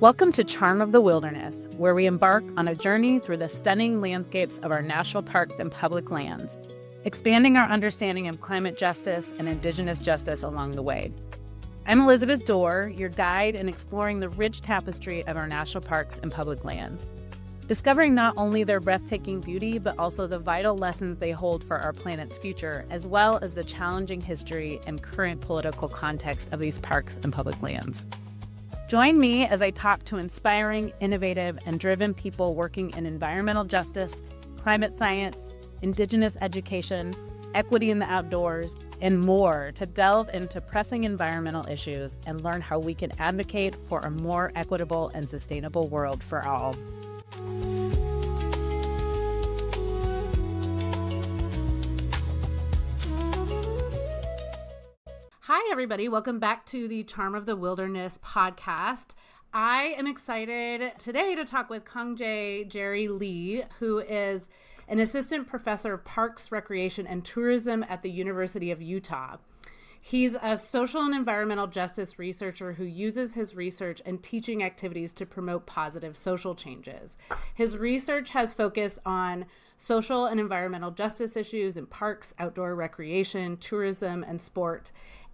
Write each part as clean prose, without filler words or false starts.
Welcome to Charm of the Wilderness, where we embark on a journey through the stunning landscapes of our national parks and public lands, expanding our understanding of climate justice and Indigenous justice along the way. I'm Elizabeth Dorr, your guide in exploring the rich tapestry of our national parks and public lands, discovering not only their breathtaking beauty, but also the vital lessons they hold for our planet's future, as well as the challenging history and current political context of these parks and public lands. Join me as I talk to inspiring, innovative, and driven people working in environmental justice, climate science, Indigenous education, equity in the outdoors, and more to delve into pressing environmental issues and learn how we can advocate for a more equitable and sustainable world for all. Hi, everybody. Welcome back to the Charm of the Wilderness podcast. I am excited today to talk with KangJae Jerry Lee, who is an assistant professor of parks, recreation, and tourism at the University of Utah. He's a social and environmental justice researcher who uses his research and teaching activities to promote positive social changes. His research has focused on social and environmental justice issues in parks, outdoor recreation, tourism, and sport,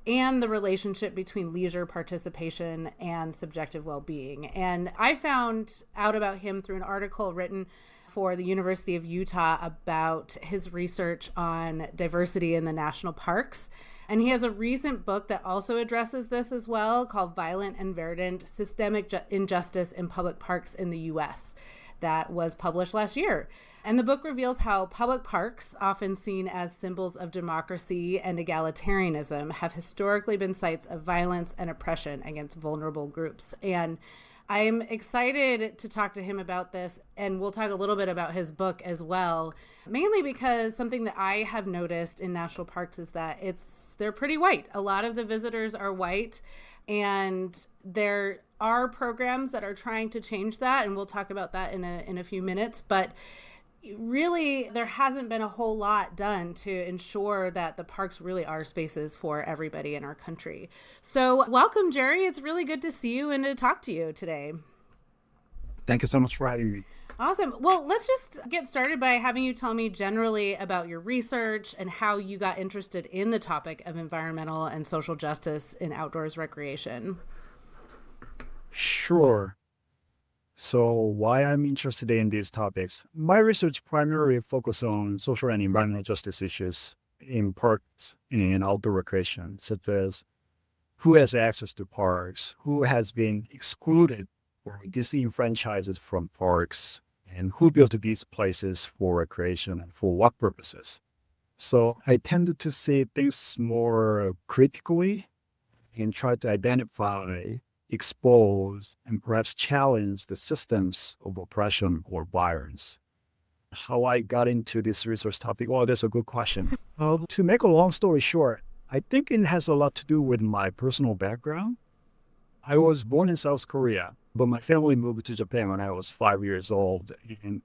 and the relationship between leisure participation and subjective well-being. And I found out about him through an article written for the University of Utah about his research on diversity in the national parks. And he has a recent book that also addresses this as well, called Violent and Verdant: Systemic Injustice in Public Parks in the U.S., that was published last year. And the book reveals how public parks, often seen as symbols of democracy and egalitarianism, have historically been sites of violence and oppression against vulnerable groups. And I'm excited to talk to him about this, and we'll talk a little bit about his book as well, mainly because something that I have noticed in national parks is that they're pretty white. A lot of the visitors are white, and there are programs that are trying to change that, and we'll talk about that in a few minutes. But really, there hasn't been a whole lot done to ensure that the parks really are spaces for everybody in our country. So welcome, Jerry. It's really good to see you and to talk to you today. Thank you so much for having me. Awesome. Well, let's just get started by having you tell me generally about your research and how you got interested in the topic of environmental and social justice in outdoors recreation. Sure. So why I'm interested in these topics? My research primarily focuses on social and environmental justice issues in parks and outdoor recreation, such as who has access to parks, who has been excluded or disenfranchised from parks, and who built these places for recreation and for what purposes. So I tended to see things more critically and try to identify, expose, and perhaps challenge the systems of oppression or violence. How I got into this research topic? Oh, that's a good question. To make a long story short, I think it has a lot to do with my personal background. I was born in South Korea, but my family moved to Japan when I was 5 years old. And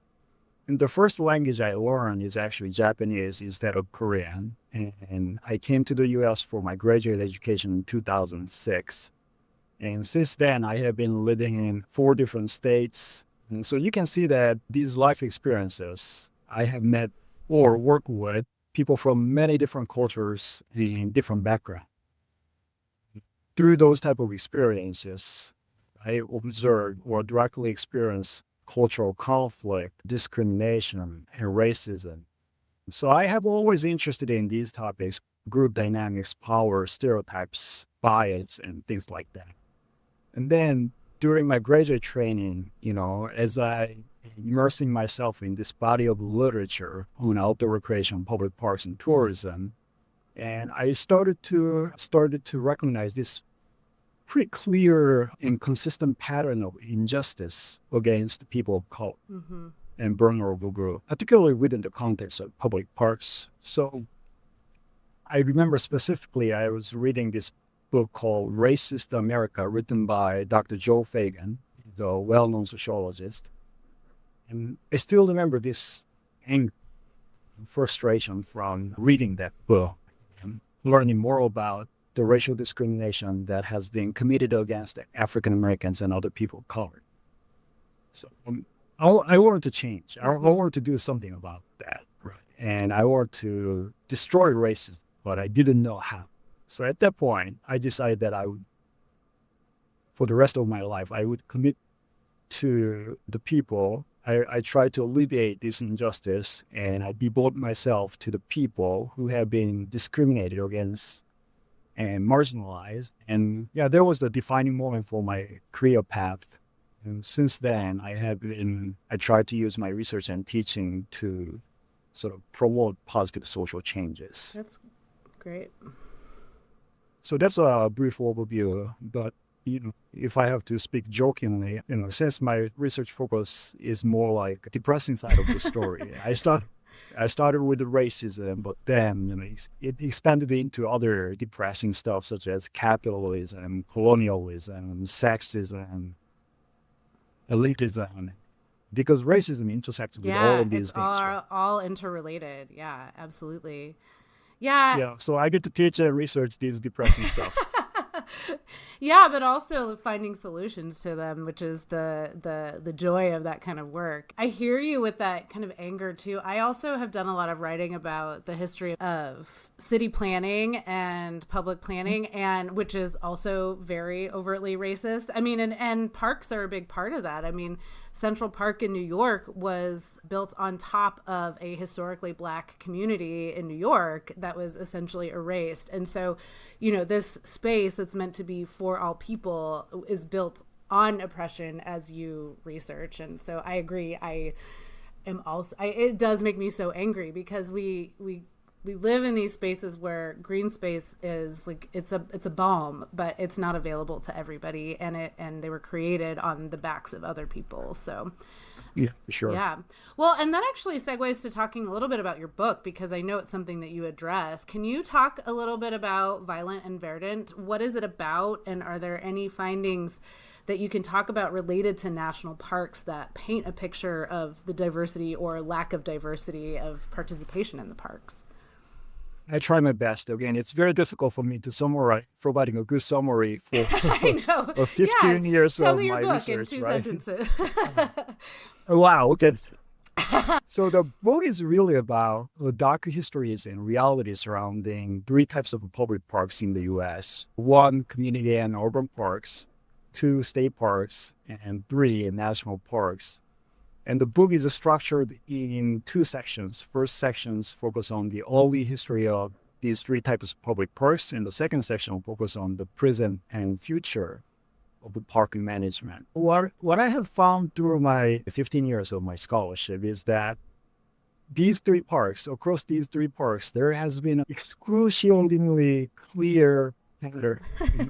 the first language I learned is actually Japanese instead of Korean. And I came to the U.S. for my graduate education in 2006. And since then, I have been living in 4 different states. And so you can see that these life experiences, I have met or worked with people from many different cultures and different backgrounds. Through those type of experiences, I observed or directly experienced cultural conflict, discrimination, and racism. So I have always interested in these topics: group dynamics, power, stereotypes, bias, and things like that. And then during my graduate training, as I immersing myself in this body of literature on outdoor recreation, public parks, and tourism, and I started to recognize this pretty clear and consistent pattern of injustice against people of color and vulnerable groups, particularly within the context of public parks. So I remember specifically I was reading this book called Racist America, written by Dr. Joe Fagan, the well-known sociologist. And I still remember this anger and frustration from reading that book and learning more about the racial discrimination that has been committed against African Americans and other people of color. So I wanted to change. I wanted to do something about that. Right. And I wanted to destroy racism, but I didn't know how. So at that point, I decided that I would, for the rest of my life, I would commit to the people. I tried to alleviate this injustice, and I devote myself to the people who have been discriminated against and marginalized. And yeah, that was the defining moment for my career path. And since then, I tried to use my research and teaching to sort of promote positive social changes. That's great. So that's a brief overview, but if I have to speak jokingly, since my research focus is more like the depressing side of the story, I started with the racism, but then it expanded into other depressing stuff such as capitalism, colonialism, sexism, elitism, because racism intersects with all of these things. Yeah, it's all interrelated. Yeah, absolutely. Yeah. So I get to teach and research these depressing stuff. Yeah, but also finding solutions to them, which is the joy of that kind of work. I hear you with that kind of anger too. I also have done a lot of writing about the history of city planning and public planning, and which is also very overtly racist. I mean, and parks are a big part of that. I mean, Central Park in New York was built on top of a historically Black community in New York that was essentially erased. And so, this space that's meant to be for all people is built on oppression, as you research. And so I agree. It does make me so angry because we live in these spaces where green space is like it's a balm, but it's not available to everybody, and they were created on the backs of other people. So yeah, sure. Yeah. Well, and that actually segues to talking a little bit about your book, because I know it's something that you address. Can you talk a little bit about Violent and Verdant? What is it about? And are there any findings that you can talk about related to national parks that paint a picture of the diversity or lack of diversity of participation in the parks? I try my best. Again, it's very difficult for me to summarize, providing a good summary for I know. of 15 years Tell of me your my book research, in two right? sentences. Wow, okay. So the book is really about the dark histories and reality surrounding three types of public parks in the U.S. 1, community and urban parks, 2, state parks, and 3, national parks. And the book is structured in 2 sections. First sections focus on the early history of these 3 types of public parks, and the second section will focus on the present and future of the park management. What I have found through my 15 years of my scholarship is that across these 3 parks, there has been an excruciatingly clear pattern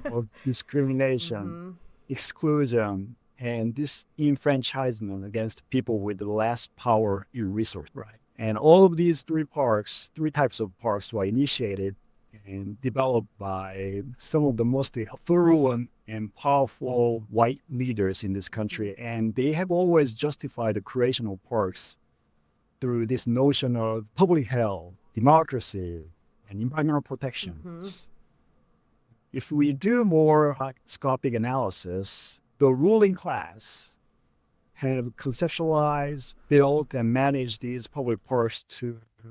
of discrimination, exclusion, and disenfranchisement against people with less power and resource. Right. And all of these 3 types of parks were initiated and developed by some of the most affluent and powerful white leaders in this country. And they have always justified the creation of parks through this notion of public health, democracy, and environmental protections. If we do more microscopic analysis, the ruling class have conceptualized, built, and managed these public parks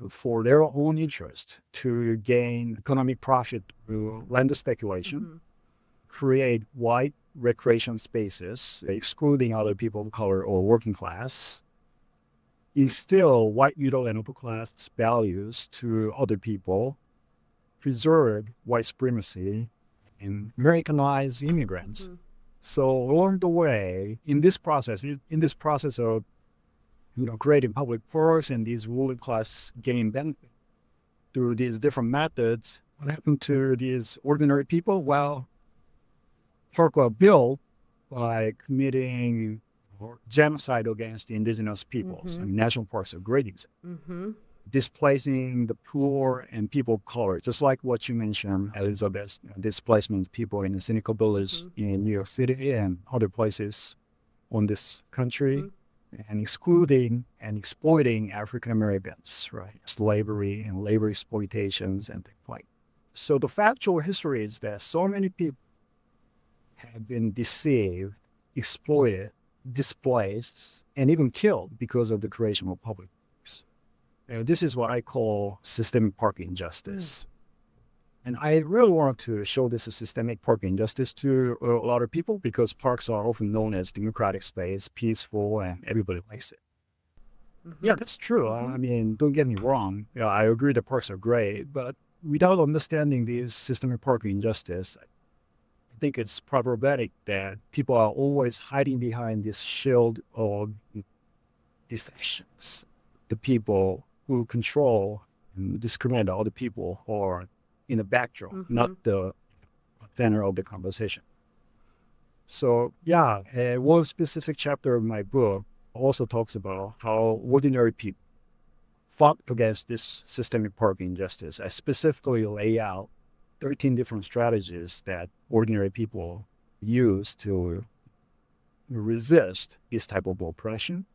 for their own interest, to gain economic profit through land speculation, create white recreation spaces, excluding other people of color or working class, instill white middle and upper class values to other people, preserve white supremacy, and Americanize immigrants. So along the way, in this process of creating public parks and these ruling class gain benefit through these different methods, what happened to these ordinary people? Well, parks were built by committing genocide against the indigenous peoples. I mean, national parks are great example. Displacing the poor and people of color, just like what you mentioned, Elizabeth, displacement of people in the cynical village in New York City and other places on this country, and excluding and exploiting African Americans, right? Slavery and labor exploitations and things like that. So the factual history is that so many people have been deceived, exploited, displaced, and even killed because of the creation of public parks. This is what I call systemic park injustice. And I really want to show this as systemic park injustice to a lot of people because parks are often known as democratic space, peaceful, and everybody likes it. Yeah, that's true. I mean, don't get me wrong. Yeah, I agree that parks are great, but without understanding this systemic park injustice, I think it's problematic that people are always hiding behind this shield of these actions. The people who control and discriminate other people are in the backdrop, not the center of the conversation. So yeah, one specific chapter of my book also talks about how ordinary people fought against this systemic park injustice. I specifically lay out 13 different strategies that ordinary people use to resist this type of oppression.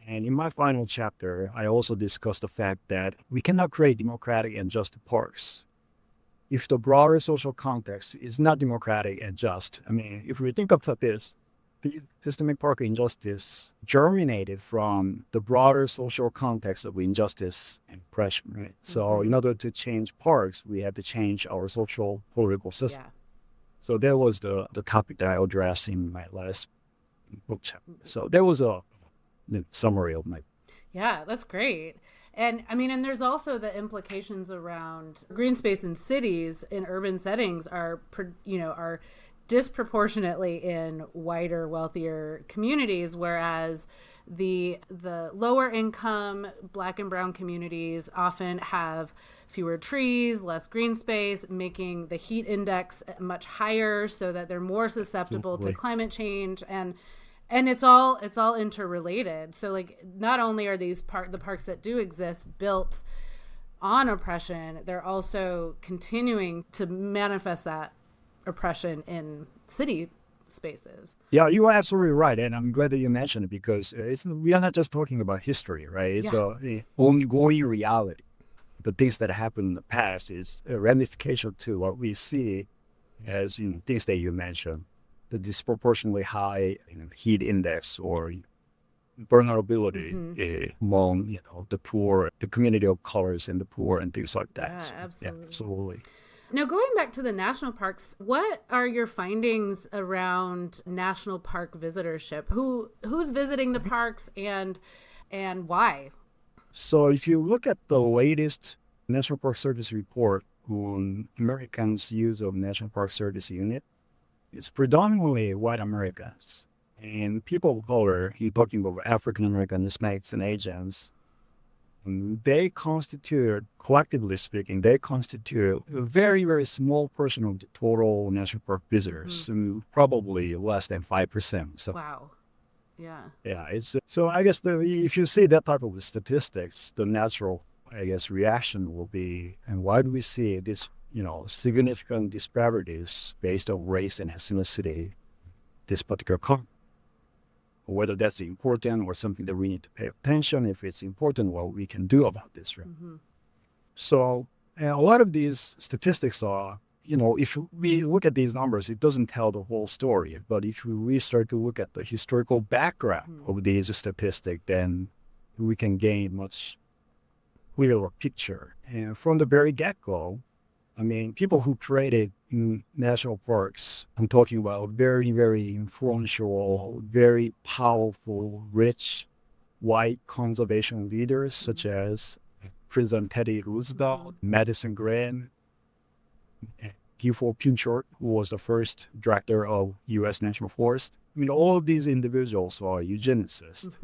And in my final chapter, I also discuss the fact that we cannot create democratic and just parks if the broader social context is not democratic and just. I mean, if we think about this, the systemic park injustice germinated from the broader social context of injustice and oppression, right? So in order to change parks, we have to change our social political system. Yeah. So that was the topic that I addressed in my last book chapter. So that was a summary of my. Yeah, that's great. And I mean, and there's also the implications around green space in cities, in urban settings are disproportionately in whiter, wealthier communities, whereas the lower income Black and brown communities often have fewer trees, less green space, making the heat index much higher so that they're more susceptible to climate change. And it's all interrelated. So like, not only are these the parks that do exist built on oppression, they're also continuing to manifest that oppression in city spaces. Yeah, you are absolutely right. And I'm glad that you mentioned it because we are not just talking about history, right? It's an ongoing reality. The things that happened in the past is a ramification to what we see as things that you mentioned. The disproportionately high heat index or vulnerability among the poor, the community of colors and the poor and things like that. Yeah, so, absolutely. Yeah, absolutely. Now, going back to the national parks, what are your findings around national park visitorship? Who's visiting the parks and why? So if you look at the latest National Park Service report on Americans' use of National Park Service unit, it's predominantly white Americans. And people of color, you're talking about African Americans, Hispanics, and Asians, they constitute, collectively speaking, a very, very small portion of the total national park visitors, probably less than 5%. So, wow. Yeah. Yeah. So I guess if you see that type of statistics, the natural, reaction will be, and why do we see this, significant disparities based on race and ethnicity, this particular country? Whether that's important or something that we need to pay attention. If it's important, what we can do about this, right? So a lot of these statistics are, if we look at these numbers, it doesn't tell the whole story. But if we start to look at the historical background of these statistics, then we can gain much clearer picture. And from the very get-go, people who created national parks, I'm talking about very, very influential, very powerful, rich, white conservation leaders such as President Teddy Roosevelt, Madison Grant, Gifford Pinchot, who was the first director of U.S. National Forest. All of these individuals are eugenicists.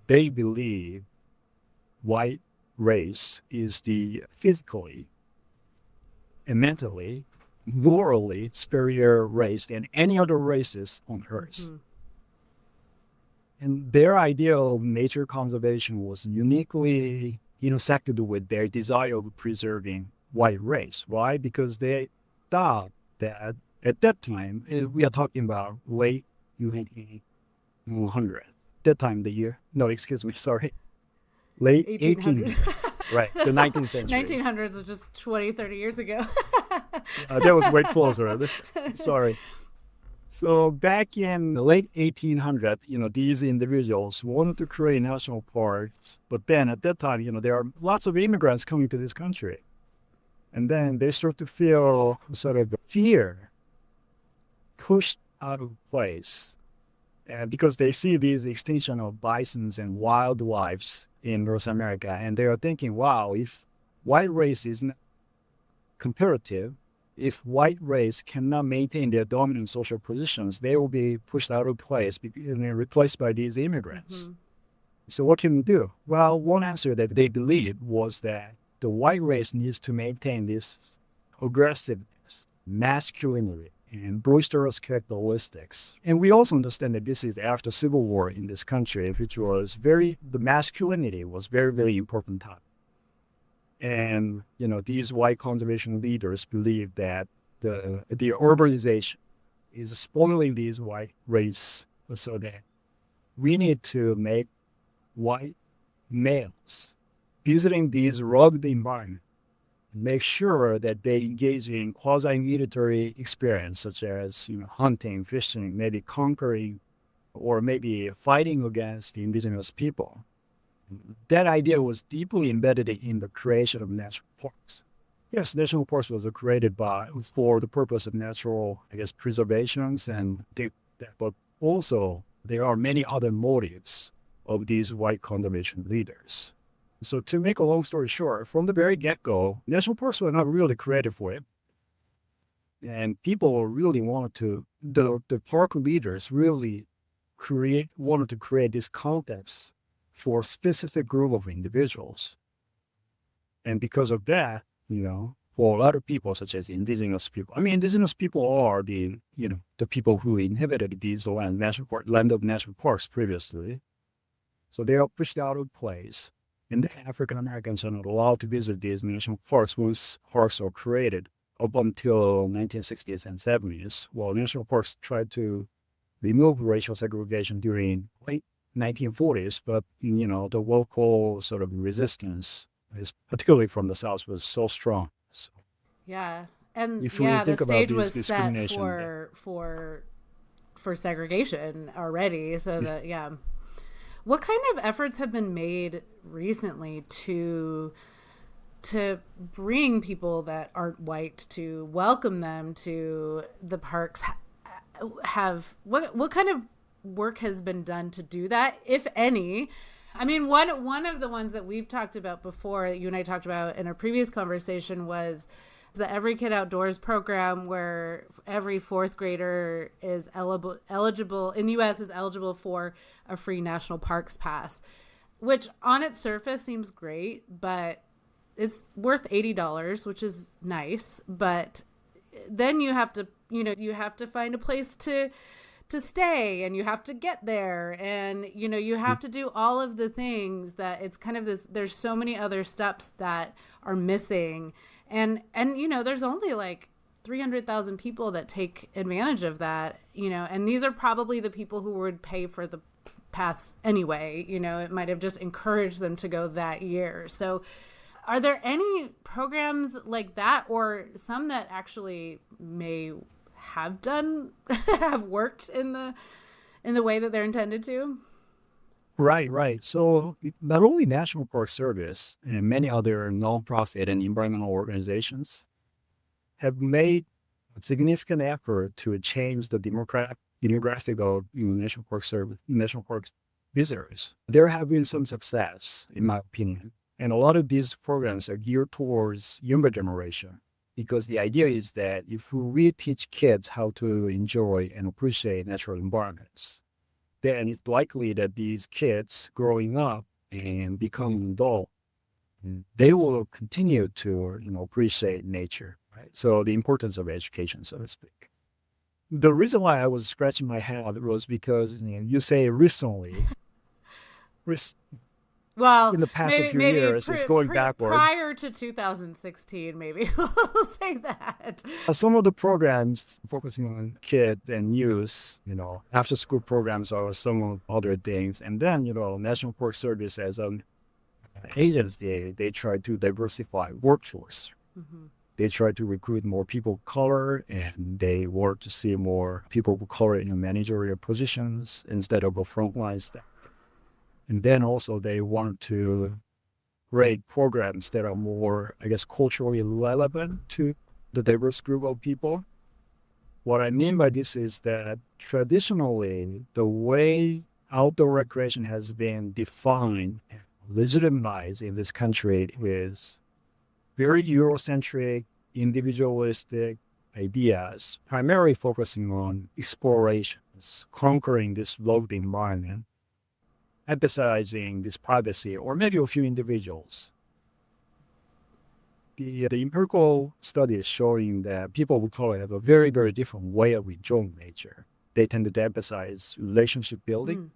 They believe white race is the physically and mentally, morally superior race than any other races on Earth. And their idea of nature conservation was uniquely intersected with their desire of preserving white race. Why? Because they thought that at that time, we are talking about late 1800. That time, late 1800s. right. The 19th century. 1900s was just 20, 30 years ago. That was way closer. Sorry. So back in the late 1800s, these individuals wanted to create national parks. But then at that time, there are lots of immigrants coming to this country. And then they start to feel sort of fear, pushed out of place. Because they see these extinction of bisons and wildlife in North America. And they are thinking, wow, if white race is not comparative, if white race cannot maintain their dominant social positions, they will be pushed out of place and replaced by these immigrants. Mm-hmm. So what can we do? Well, one answer that they believed was that the white race needs to maintain this aggressiveness, masculinity, and boisterous characteristics. And we also understand that this is after Civil War in this country, which was the masculinity was very, very important topic. And, these white conservation leaders believe that the urbanization is spoiling these white race, so that we need to make white males visiting these rugged environments, make sure that they engage in quasi-military experience, such as hunting, fishing, maybe conquering, or maybe fighting against the indigenous people. That idea was deeply embedded in the creation of national parks. Yes, national parks was created for the purpose of natural, preservations but also there are many other motives of these white conservation leaders. So to make a long story short, from the very get-go, national parks were not really created for it. And people really the park leaders really wanted to create this context for a specific group of individuals. And because of that, for a lot of people, such as indigenous people, indigenous people are the people who inhabited these land of national parks previously. So they are pushed out of place. And the African Americans are not allowed to visit these national parks once parks are created up until 1960s and 70s. Well, national parks tried to remove racial segregation during late 1940s, but the local sort of resistance, particularly from the South, was so strong. So, yeah, and the stage was set for segregation already. So that what kind of efforts have been made recently to bring people that aren't white, to welcome them to the parks? What kind of work has been done to do that, if any? One of the ones that we've talked about before, that you and I talked about in a previous conversation, was the Every Kid Outdoors program, where every fourth grader is eligible in the U.S. is eligible for a free national parks pass, which on its surface seems great, but it's worth $80, which is nice. But then you have to find a place to stay, and you have to get there, and you have to do all of the things that it's kind of this. There's so many other steps that are missing, and there's only like 300,000 people that take advantage of that, and these are probably the people who would pay for the pass anyway. It might have just encouraged them to go that year. So are there any programs like that, or some that actually may have worked in the way that they're intended to? Right. So not only National Park Service and many other nonprofit and environmental organizations have made a significant effort to change the demographic of National Park visitors. There have been some success, in my opinion, and a lot of these programs are geared towards younger generation. Because the idea is that if we teach kids how to enjoy and appreciate natural environments, then it's likely that these kids growing up and becoming adult, they will continue to appreciate nature, right? So the importance of education, so to speak. The reason why I was scratching my head was because you say recently. Well, in the past few years, it's going backward. Prior to 2016, maybe we'll say that. Some of the programs focusing on kids and youth, after-school programs or some other things, and then National Park Service as agency, they try to diversify workforce. They try to recruit more people of color, and they work to see more people of color in managerial positions instead of a frontline staff. And then also they want to create programs that are more, I guess, culturally relevant to the diverse group of people. What I mean by this is that traditionally, the way outdoor recreation has been defined, legitimized in this country is very Eurocentric, individualistic ideas, primarily focusing on explorations, conquering this loved environment, emphasizing this privacy, or maybe a few individuals. The empirical study is showing that people of color have a very, very different way of enjoying nature. They tended to emphasize relationship building,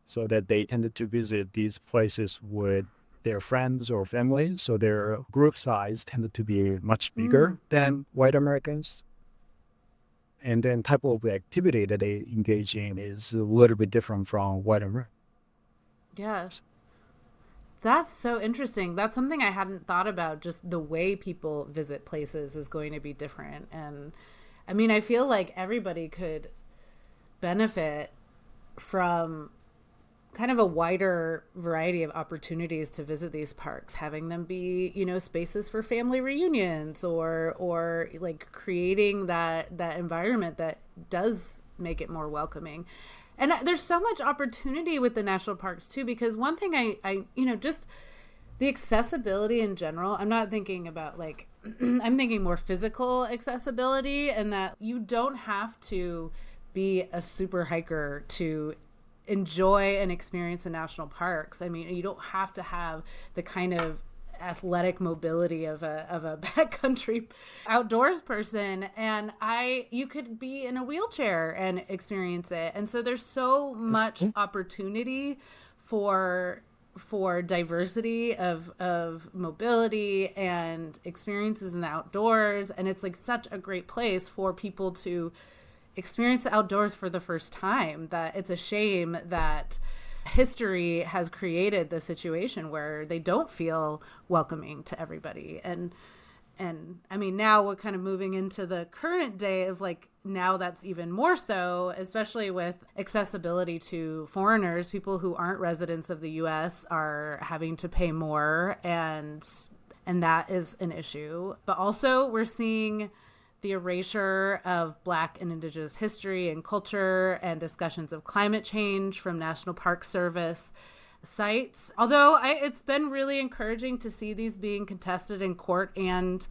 so that they tended to visit these places with their friends or family, so their group size tended to be much bigger than white Americans. And then type of activity that they engage in is a little bit different from white Americans. Yeah. That's so interesting. That's something I hadn't thought about. Just the way people visit places is going to be different. And I mean, I feel like everybody could benefit from kind of a wider variety of opportunities to visit these parks, having them be, you know, spaces for family reunions, or like creating that environment that does make it more welcoming. And there's so much opportunity with the national parks too, because one thing I you know, just the accessibility in general, I'm not thinking about like, I'm thinking more physical accessibility, and that you don't have to be a super hiker to enjoy and experience the national parks. I mean, you don't have to have the kind of athletic mobility of a backcountry outdoors person, and you could be in a wheelchair and experience it. And so there's so much opportunity for diversity of mobility and experiences in the outdoors, and it's like such a great place for people to experience the outdoors for the first time. That it's a shame that history has created the situation where they don't feel welcoming to everybody. And I mean, now we're kind of moving into the current day of like, now that's even more so, especially with accessibility to foreigners. People who aren't residents of the US are having to pay more, and that is an issue. But also we're seeing the erasure of Black and Indigenous history and culture, and discussions of climate change from National Park Service sites. Although it's been really encouraging to see these being contested in court and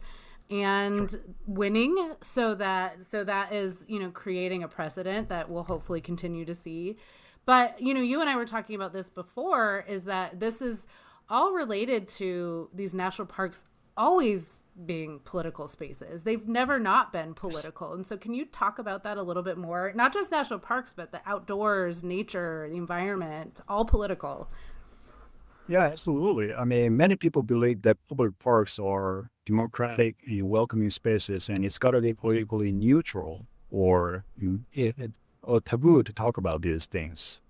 winning, so that is, you know, creating a precedent that we'll hopefully continue to see. But, you know, you and I were talking about this before, is that this is all related to these national parks always being political spaces. They've never not been political. And so can you talk about that a little bit more? Not just national parks, but the outdoors, nature, the environment, all political. Yeah, absolutely. I mean, many people believe that public parks are democratic and welcoming spaces, and it's got to be politically neutral, or or taboo to talk about these things.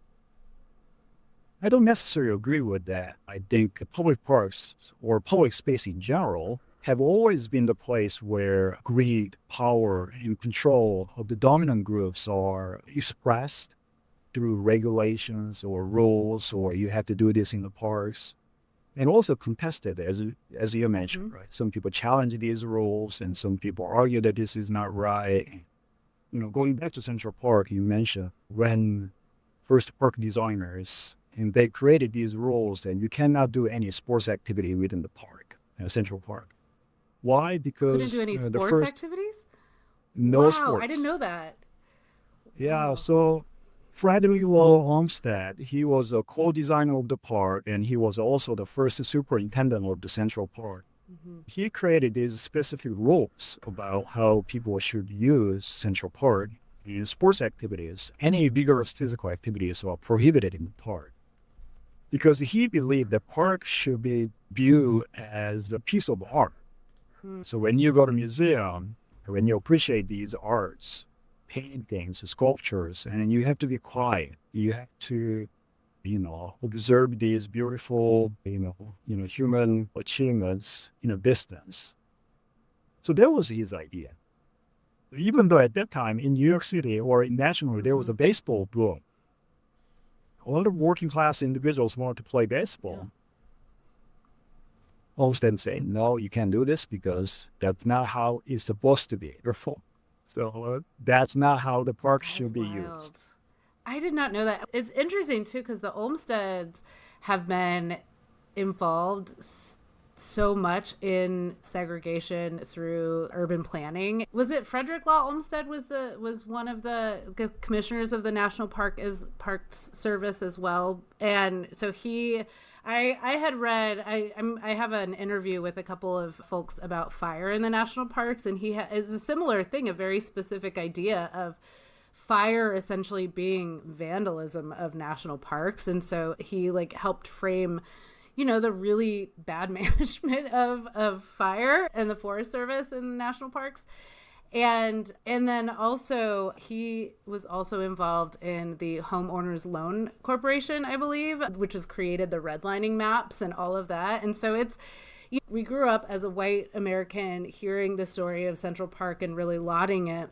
I don't necessarily agree with that. I think public parks, or public space in general, have always been the place where greed, power, and control of the dominant groups are expressed through regulations or rules, or you have to do this in the parks, and also contested, as you mentioned, right? Some people challenge these rules, and some people argue that this is not right. You know, going back to Central Park, you mentioned when first park designers, and they created these rules that you cannot do any sports activity within the park, Central Park. Why? Because couldn't do any sports activities? No wow, sports. I didn't know that. Yeah, so Frederick Law Olmsted, he was a co-designer of the park, and he was also the first superintendent of the Central Park. He created these specific rules about how people should use Central Park in sports activities. Any vigorous physical activities are prohibited in the park, because he believed the park should be viewed as a piece of art. So when you go to a museum, when you appreciate these arts, paintings, sculptures, and you have to be quiet, you have to observe these beautiful, human achievements in a distance. So that was his idea. Even though at that time in New York City or nationally, there was a baseball boom. A lot of working class individuals wanted to play baseball. Olmsted saying, no, you can't do this because that's not how it's supposed to be. So that's not how the park should be used. I did not know that. It's interesting, too, because the Olmsteds have been involved so much in segregation through urban planning. Was it Frederick Law Olmsted was one of the commissioners of the National Parks Service as well? And so I had read, I have an interview with a couple of folks about fire in the national parks, and he is a similar thing, a very specific idea of fire essentially being vandalism of national parks. And so he helped frame, the really bad management of fire and the Forest Service in national parks. And then also he was also involved in the Homeowners Loan Corporation, I believe, which has created the redlining maps and all of that. And so we grew up as a white American hearing the story of Central Park and really lauding it.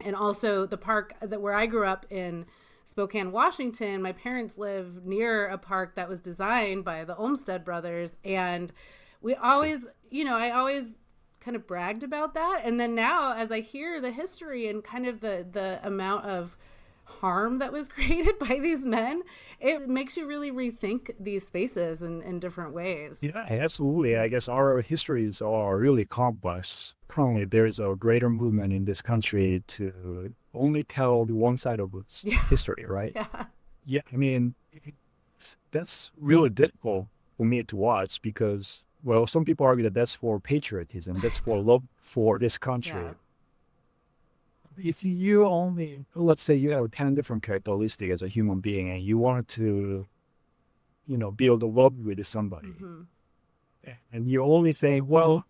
And also the park where I grew up in Spokane, Washington, my parents live near a park that was designed by the Olmsted brothers. And we always, I always kind of bragged about that. And then now, as I hear the history and kind of the amount of harm that was created by these men, it makes you really rethink these spaces in different ways. Yeah, absolutely. I guess our histories are really complex. Currently, there is a greater movement in this country to only tell the one side of its history, right? Yeah. I mean, that's really difficult for me to watch because, well, some people argue that that's for patriotism, that's for love for this country. Yeah. If you only, let's say you have 10 different characteristics as a human being and you wanted to, build a love with somebody, and you only say, well,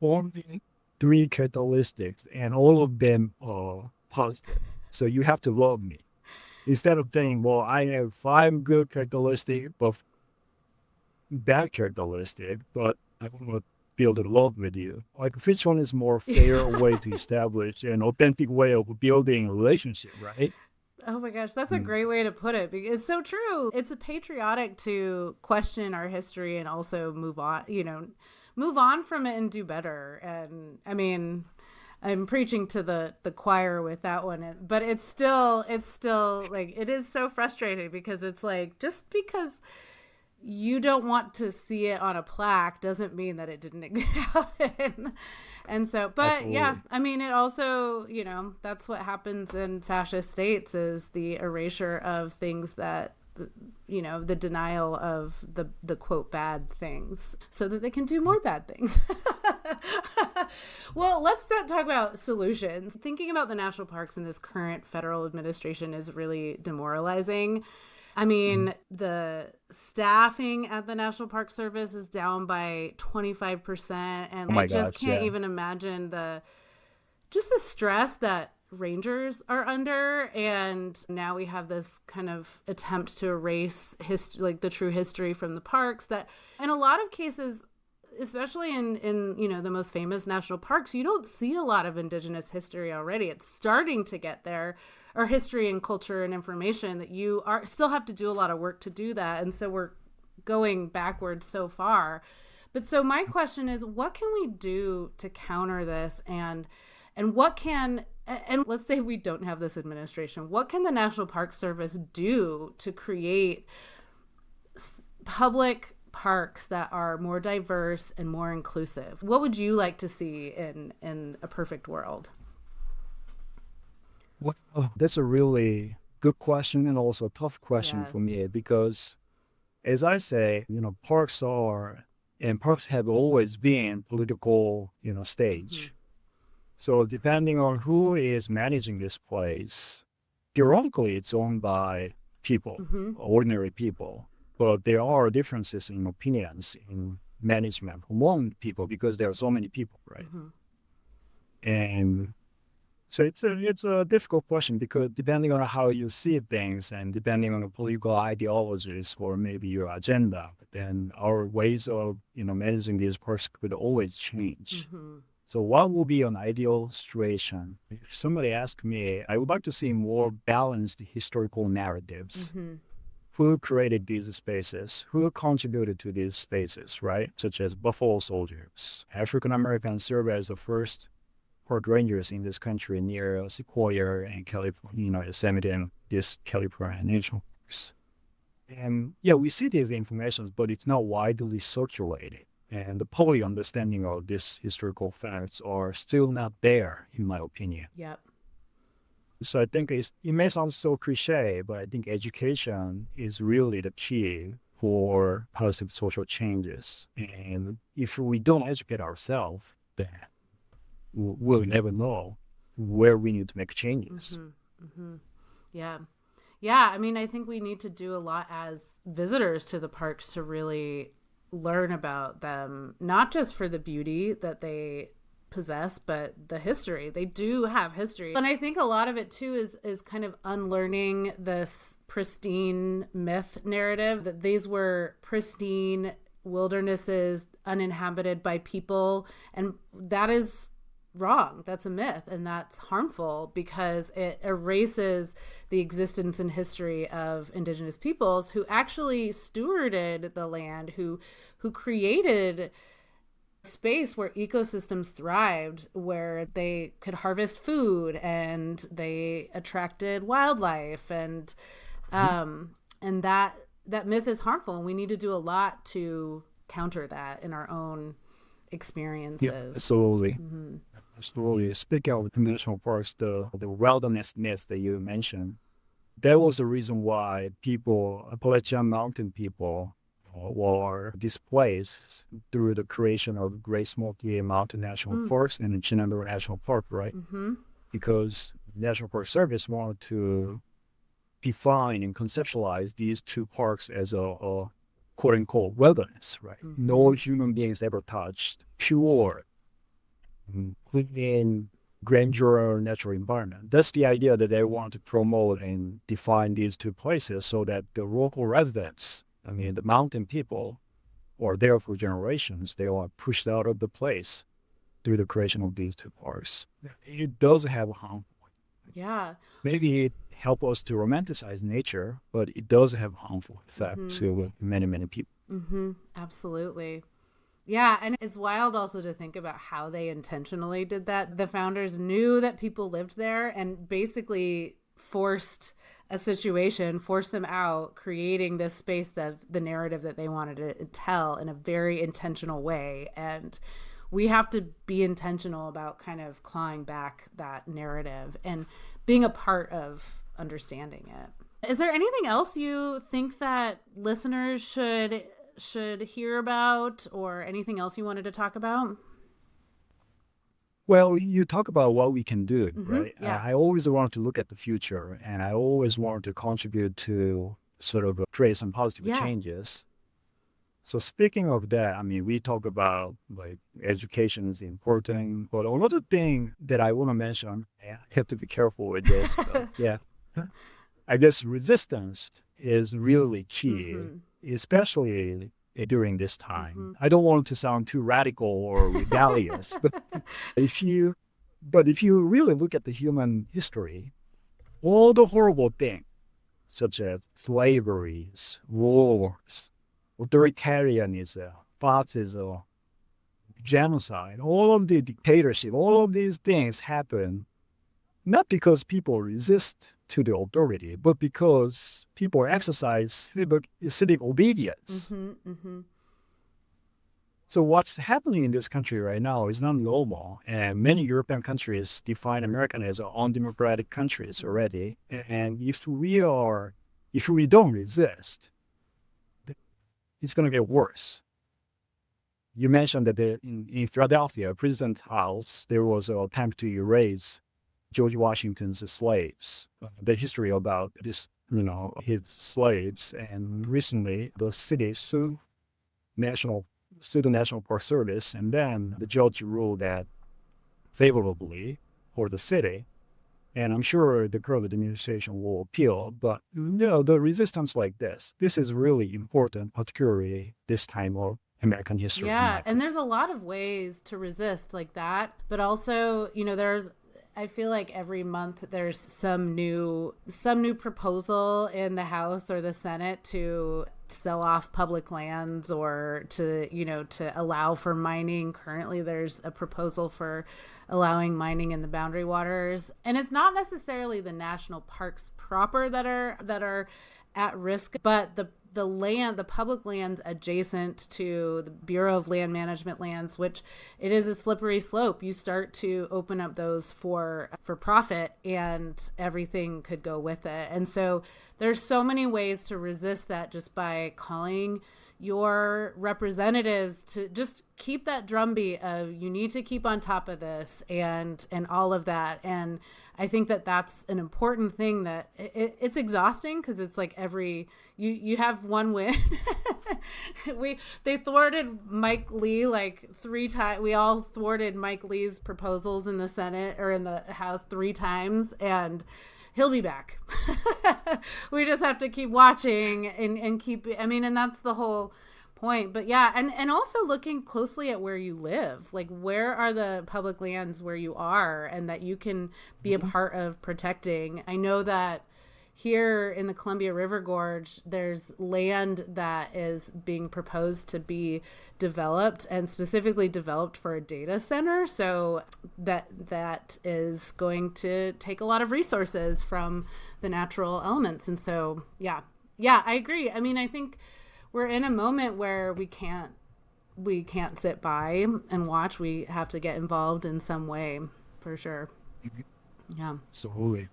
only 3 characteristics and all of them are positive. So you have to love me. Instead of saying, well, I have 5 good characteristics, but bad characteristics, but I want to build a love with you. Which one is more fair way to establish an authentic way of building a relationship, right? Oh my gosh, that's a great way to put it. It's so true. It's patriotic to question our history and also move on from it and do better. And I mean, I'm preaching to the choir with that one, but it's still it is so frustrating because it's just because you don't want to see it on a plaque doesn't mean that it didn't happen. And so, but absolutely. Yeah, I mean, it also, that's what happens in fascist states is the erasure of things that, the denial of the quote bad things so that they can do more bad things. Well, let's not talk about solutions. Thinking about the national parks in this current federal administration is really demoralizing. I mean, the staffing at the National Park Service is down by 25%. And I just can't even imagine the stress that rangers are under. And now we have this kind of attempt to erase the true history from the parks that in a lot of cases, especially in the most famous national parks, you don't see a lot of indigenous history already. It's starting to get there, or history and culture and information that you still have to do a lot of work to do that. And so we're going backwards so far. But so my question is, what can we do to counter this? And let's say we don't have this administration, what can the National Park Service do to create public parks that are more diverse and more inclusive? What would you like to see in a perfect world? Well, that's a really good question and also a tough question for me because, as I say, parks have always been political, stage. So depending on who is managing this place, theoretically it's owned by people, ordinary people. But there are differences in opinions in management among people because there are so many people, right? And So it's a difficult question because depending on how you see things and depending on the political ideologies or maybe your agenda, then our ways of managing these parks could always change. So what will be an ideal situation? If somebody asks me, I would like to see more balanced historical narratives. Who created these spaces? Who contributed to these spaces, right? Such as Buffalo soldiers. African Americans served as the first park rangers in this country near Sequoia and California, Yosemite and this California national parks. And yeah, we see these informations, but it's not widely circulated. And the public understanding of these historical facts are still not there, in my opinion. Yep. So I think it may sound so cliche, but I think education is really the key for positive social changes. And if we don't educate ourselves, then we'll never know where we need to make changes. Yeah. Yeah. I mean, I think we need to do a lot as visitors to the parks to really learn about them, not just for the beauty that they possess, but the history. They do have history. And I think a lot of it too is kind of unlearning this pristine myth narrative that these were pristine wildernesses uninhabited by people. And that is wrong. That's a myth, and that's harmful because it erases the existence and history of indigenous peoples who actually stewarded the land, who created space where ecosystems thrived, where they could harvest food and they attracted wildlife, and that myth is harmful, and we need to do a lot to counter that in our own experiences. Yeah, absolutely. Absolutely. Speaking of national parks, the wilderness myth that you mentioned, that was the reason why Appalachian Mountain people were displaced through the creation of Great Smoky Mountain National Parks and the Shenandoah National Park, right? Because National Park Service wanted to define and conceptualize these two parks as a quote-unquote wilderness, right? No human beings ever touched pure, clean, grandeur natural environment. That's the idea that they want to promote and define these two places so that the local residents, the mountain people, are there for generations. They are pushed out of the place through the creation of these two parks. It does have a harm. Yeah. Maybe it helps us to romanticize nature, but it does have harmful effects to many, many people. Absolutely. Yeah, and it's wild also to think about how they intentionally did that. The founders knew that people lived there and basically forced them out, creating this space, the narrative that they wanted to tell in a very intentional way. And we have to be intentional about kind of clawing back that narrative and being a part of understanding it. Is there anything else you think that listeners should hear about, or anything else you wanted to talk about? Well, you talk about what we can do, right? Yeah. I always want to look at the future, and I always want to contribute to sort of create some positive changes. So speaking of that, we talk about like education is important, but another thing that I want to mention, I have to be careful with this. I guess resistance is really key, especially during this time. I don't want to sound too radical or rebellious, but if you really look at the human history, all the horrible things, such as slaveries, wars, authoritarianism, fascism, genocide, all of the dictatorship, all of these things happen not because people resist to the authority, but because people exercise civic obedience. So what's happening in this country right now is not normal. And many European countries define America as undemocratic countries already. And if we don't resist, it's going to get worse. You mentioned that in Philadelphia, President's House, there was an attempt to erase George Washington's slaves, the history about this, his slaves. And recently, the city sued the National Park Service, and then the judge ruled that favorably for the city. And I'm sure the current administration will appeal, but the resistance like this is really important, particularly this time of American history. Yeah, and there's a lot of ways to resist like that, but also, I feel like every month there's some new proposal in the House or the Senate to sell off public lands or to allow for mining. Currently there's a proposal for allowing mining in the boundary waters, and it's not necessarily the national parks proper that are at risk, but the public lands adjacent to the Bureau of Land Management lands, which it is a slippery slope. You start to open up those for profit and everything could go with it. And so there's so many ways to resist that, just by calling your representatives to just keep that drumbeat of, you need to keep on top of this and all of that. And I think that that's an important thing, that it's exhausting because it's like you have one win. They thwarted Mike Lee like 3 times. We all thwarted Mike Lee's proposals in the Senate or in the House 3 times, and he'll be back. We just have to keep watching and keep, and that's the whole point. But yeah, and also looking closely at where you live, like where are the public lands where you are and that you can be a part of protecting. I know that here in the Columbia River Gorge, there's land that is being proposed to be developed, and specifically developed for a data center. So that is going to take a lot of resources from the natural elements. And so, yeah, I agree. I think we're in a moment where we can't sit by and watch. We have to get involved in some way, for sure. Yeah. Absolutely.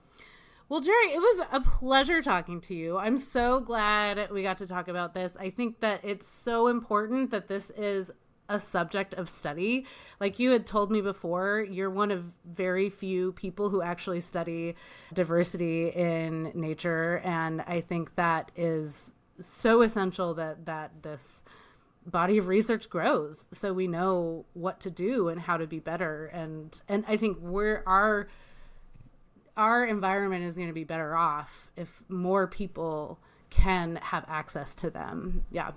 Well, Jerry, it was a pleasure talking to you. I'm so glad we got to talk about this. I think that it's so important that this is a subject of study. Like you had told me before, you're one of very few people who actually study diversity in nature. And I think that is so essential that this body of research grows so we know what to do and how to be better. And I think our environment is going to be better off if more people can have access to them. Yeah.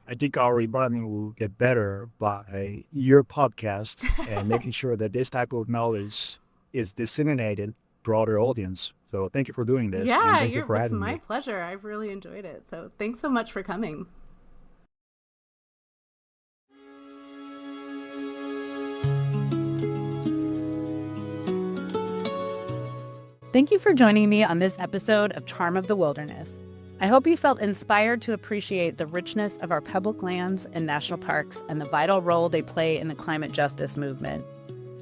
I think our environment will get better by your podcast and making sure that this type of knowledge is disseminated broader audience. So thank you for doing this. Yeah, and thank you for having me. It's my pleasure. I've really enjoyed it. So thanks so much for coming. Thank you for joining me on this episode of Charm of the Wilderness. I hope you felt inspired to appreciate the richness of our public lands and national parks and the vital role they play in the climate justice movement.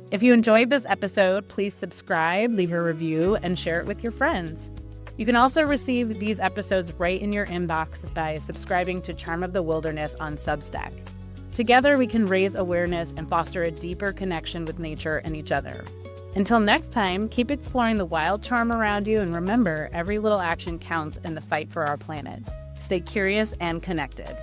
If you enjoyed this episode, please subscribe, leave a review, and share it with your friends. You can also receive these episodes right in your inbox by subscribing to Charm of the Wilderness on Substack. Together, we can raise awareness and foster a deeper connection with nature and each other. Until next time, keep exploring the wild charm around you, and remember, every little action counts in the fight for our planet. Stay curious and connected.